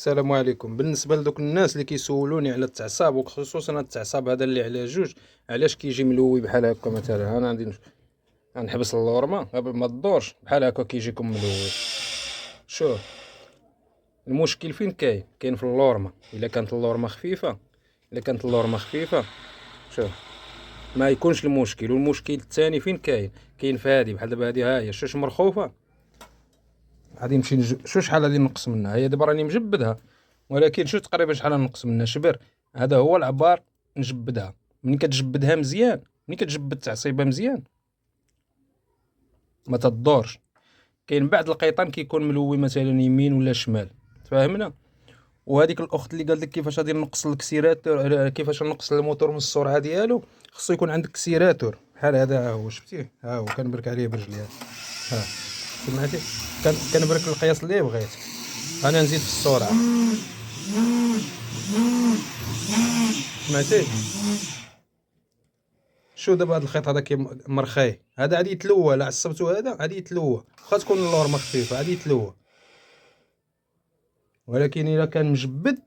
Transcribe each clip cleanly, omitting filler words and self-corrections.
السلام عليكم. بالنسبه لدوك الناس اللي كيسولوني على التعصاب، وخصوصا التعصاب هذا اللي على جوج، علاش كيجي ملوي بحال هكا؟ مثلا انا غنحبس اللورمه قبل ما تدورش بحال هكا كيجيكم ملوي. شوف، المشكل فين كاين في اللورمه. الا كانت اللورمه خفيفه، شوف، ما يكونش المشكل. والمشكل الثاني فين كاين في هذه. بحال دابا هذه، ها هي شوش مرخوفه. غادي نمشي شو شحال غادي نقص منها؟ هي دابا راني مجبدها، ولكن شو تقريبا شحال نقص منها؟ شبر. هذا هو العبار. نجبدها. ملي كتجبدها مزيان، ملي كتجبد تعصيبه مزيان ما تدورش. كاين بعض القيطان كيكون ملوي مثلا يمين ولا شمال، فاهمنا؟ وهذيك الاخت اللي قال لك كيفاش غادي نقص الكسيراتور، كيفاش نقص الموتور من السرعه ديالو، خصو يكون عندك كسيراتور بحال هذا. ها هو، شفتيه؟ ها هو كنبرك عليه برجلي. ها سمعتي؟ كنبرك القياس اللي بغيت. انا نزيد في السرعه، سمعتي؟ شو دابا هاد الخيط هذا مرخي، هذا غادي يتلوى. لا عصبتو هذا غادي يتلوى، واخا تكون اللورمه خفيفه غادي يتلوى. ولكن الا كان مجبد،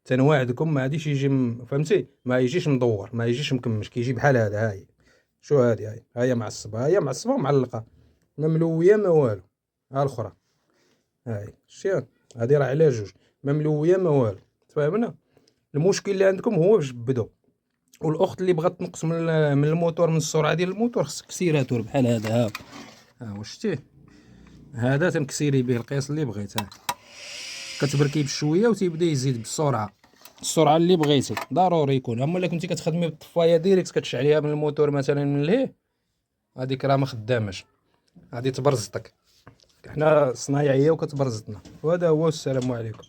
تنواعدكم ما غاديش يجي فهمتي؟ ما يجيش مدور، ما يجيش مكمش، كيجي بحال هذا. هاي شو هادي؟ هاي معصبه، هي معصبه ومعلقه، ما ملويه ما والو. ها الاخرى، هاي شتيها؟ هادي راه على جوج، ما ملويه ما والو. تفهمنا؟ المشكل اللي عندكم هو باش جبدوا. والاخت اللي بغات تنقص من الموتور، من السرعه ديال الموتور، خصك كسيراتور بحال هذا. ها واش شتيه؟ هذا تنكسيري به القياس اللي بغيت. ها كتبركي بشويه وتيبدا يزيد بالسرعه، السرعه اللي بغيتي ضروري يكون. اما الا كنتي كتخدمي بالطفايه ديريكت كتشعليها من الموتور مثلا من لهيه، هذيك راه ما خداماش، غادي تبرزطك. حنا صنايعيه وكتبرزطنا. وهذا هو. السلام عليكم.